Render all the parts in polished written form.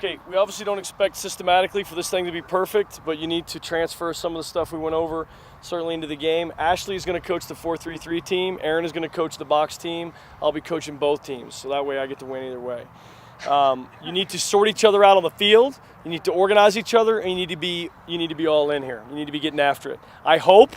Okay, we obviously don't expect systematically for this thing to be perfect, but you need to transfer some of the stuff we went over certainly into the game. Ashley is going to coach the 4-3-3 team. Aaron is going to coach the box team. I'll be coaching both teams, so that way I get to win either way. You need to sort each other out on the field. You need to organize each other, and you need to be all in here. You need to be getting after it. I hope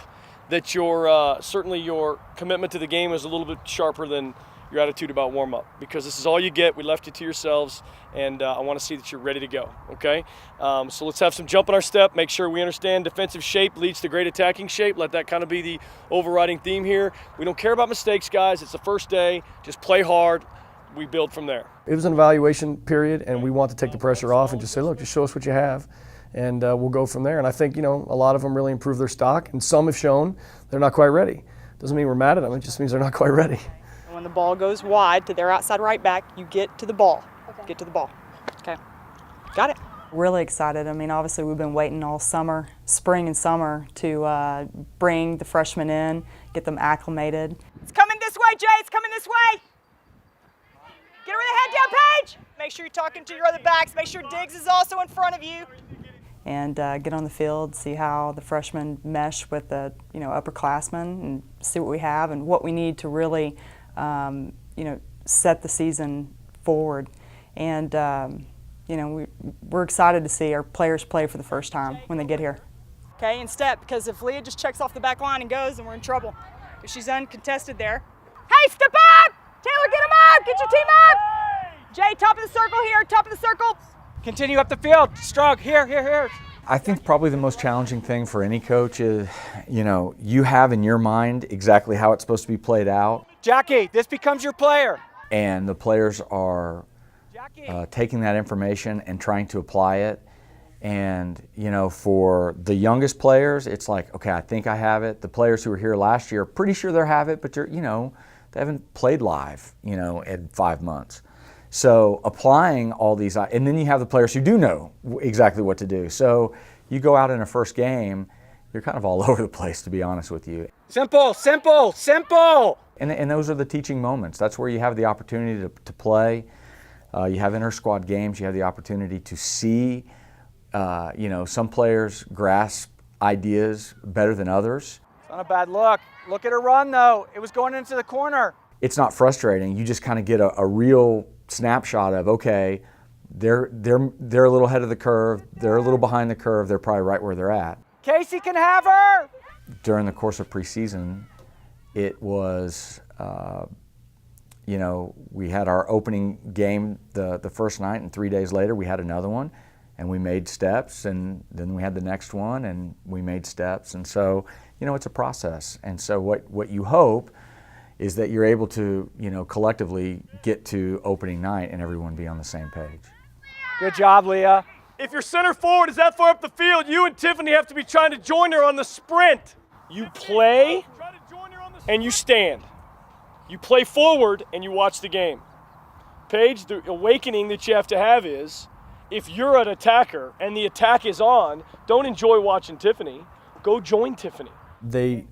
that certainly your commitment to the game is a little bit sharper than your attitude about warm-up, because this is all you get. We left you to yourselves, and I want to see that you're ready to go, okay? So let's have some jump in our step, make sure we understand defensive shape leads to great attacking shape. Let that kind of be the overriding theme here. We don't care about mistakes, guys. It's the first day. Just play hard. We build from there. It was an evaluation period, and we want to take the pressure off and just say, look, just show us what you have, and we'll go from there. And I think, a lot of them really improved their stock, and some have shown they're not quite ready. Doesn't mean we're mad at them. It just means they're not quite ready. When the ball goes wide to their outside right back, you get to the ball. Okay. Get to the ball. Okay. Got it. Really excited. I mean, obviously we've been waiting all summer, spring and summer, to bring the freshmen in, get them acclimated. It's coming this way, Jay. It's coming this way. Get rid of the head down, Paige. Make sure you're talking to your other backs. Make sure Diggs is also in front of you. And get on the field, see how the freshmen mesh with the upperclassmen, and see what we have and what we need to really set the season forward. And we're excited to see our players play for the first time when they get here. Okay, and step, because if Leah just checks off the back line and goes, then we're in trouble. If she's uncontested there. Hey, step up! Taylor, get him up! Get your team up! Jay, top of the circle here, top of the circle. Continue up the field. Strug, here. I think probably the most challenging thing for any coach is, you have in your mind exactly how it's supposed to be played out. Jackie, this becomes your player. And the players are taking that information and trying to apply it. And, for the youngest players, it's like, okay, I think I have it. The players who were here last year, pretty sure they have it, but they haven't played live, in 5 months. So applying all these, and then you have the players who do know exactly what to do. So you go out in a first game, you're kind of all over the place, to be honest with you. Simple. And those are the teaching moments. That's where you have the opportunity to play. You have inter-squad games. You have the opportunity to see, some players grasp ideas better than others. It's not a bad look. Look at her run, though. It was going into the corner. It's not frustrating. You just kind of get a real snapshot of, okay, they're a little ahead of the curve, they're a little behind the curve, they're probably right where they're at. Casey can have her! During the course of preseason, it was, we had our opening game the first night, and 3 days later we had another one, and we made steps, and then we had the next one, and we made steps. And so, it's a process. And so what you hope is that you're able to, collectively get to opening night and everyone be on the same page. Good job, Leah. If your center forward is that far up the field, you and Tiffany have to be trying to join her on the sprint. You play and you stand. You play forward and you watch the game. Paige, the awakening that you have to have is, if you're an attacker and the attack is on, don't enjoy watching Tiffany. Go join Tiffany. They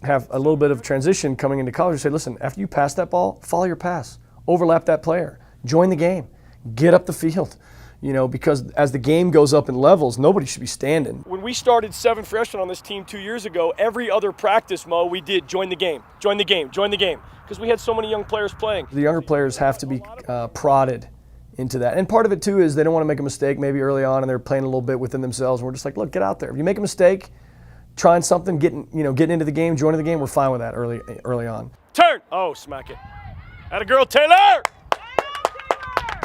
have a little bit of transition coming into college and say, listen, after you pass that ball, follow your pass, overlap that player, join the game, get up the field, because as the game goes up in levels, nobody should be standing. When we started 7 freshmen on this team 2 years ago, every other practice, Mo, we did join the game, because we had so many young players playing. The younger players have to be prodded into that. And part of it too is they don't want to make a mistake maybe early on, and they're playing a little bit within themselves, and we're just like, look, get out there. If you make a mistake, trying something, getting into the game, joining the game, we're fine with that early on. Turn! Oh, smack it. Atta girl, Taylor!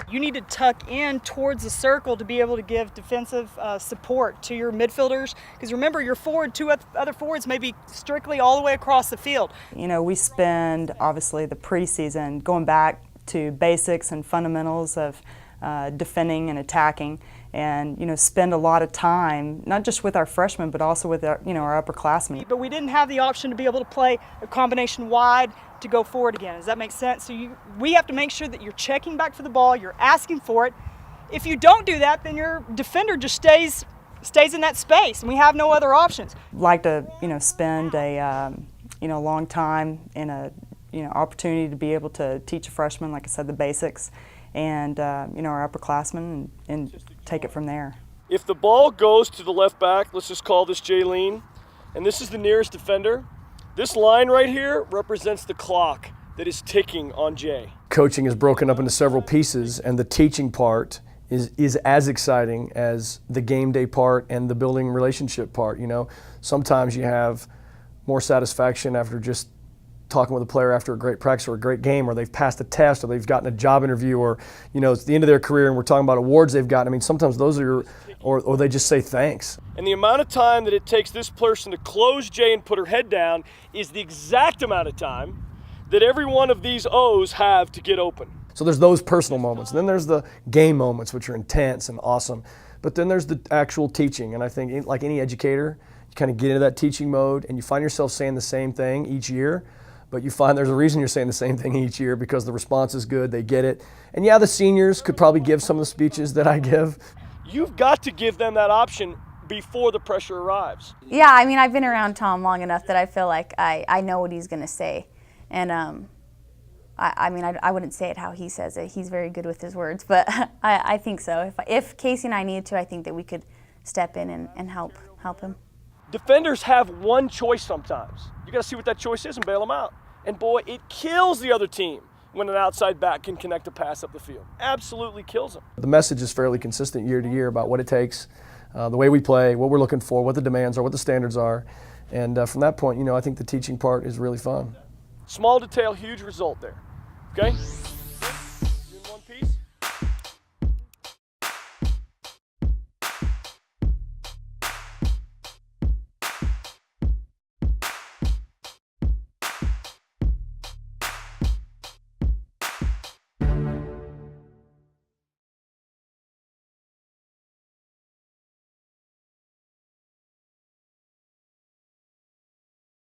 You need to tuck in towards the circle to be able to give defensive support to your midfielders, because remember, your two other forwards may be strictly all the way across the field. We spend, obviously, the preseason going back to basics and fundamentals of defending and attacking, and spend a lot of time not just with our freshmen but also with our our upperclassmen. But we didn't have the option to be able to play a combination wide to go forward again. Does that make sense? So we have to make sure that you're checking back for the ball, you're asking for it. If you don't do that, then your defender just stays in that space, and we have no other options. Like to spend a long time in a opportunity to be able to teach a freshman, like I said, the basics, and our upperclassmen and take it from there. If the ball goes to the left back, let's just call this Jaylene, and this is the nearest defender, this line right here represents the clock that is ticking on Jay. Coaching is broken up into several pieces, and the teaching part is as exciting as the game day part and the building relationship part. Sometimes you have more satisfaction after just talking with a player after a great practice or a great game, or they've passed a test, or they've gotten a job interview, or it's the end of their career and we're talking about awards they've gotten. I mean, sometimes those are or they just say thanks. And the amount of time that it takes this person to close Jay and put her head down is the exact amount of time that every one of these O's have to get open. So there's those personal moments. And then there's the game moments, which are intense and awesome. But then there's the actual teaching. And I think, like any educator, you kind of get into that teaching mode and you find yourself saying the same thing each year. But you find there's a reason you're saying the same thing each year, because the response is good, they get it. And yeah, the seniors could probably give some of the speeches that I give. You've got to give them that option before the pressure arrives. Yeah, I mean, I've been around Tom long enough that I feel like I know what he's going to say. And I wouldn't say it how he says it. He's very good with his words, but I think so. If Casey and I needed to, I think that we could step in and help him. Defenders have one choice sometimes. You got to see what that choice is and bail them out. And boy, it kills the other team when an outside back can connect a pass up the field. Absolutely kills them. The message is fairly consistent year to year about what it takes, the way we play, what we're looking for, what the demands are, what the standards are. And from that point, I think the teaching part is really fun. Small detail, huge result there. Okay?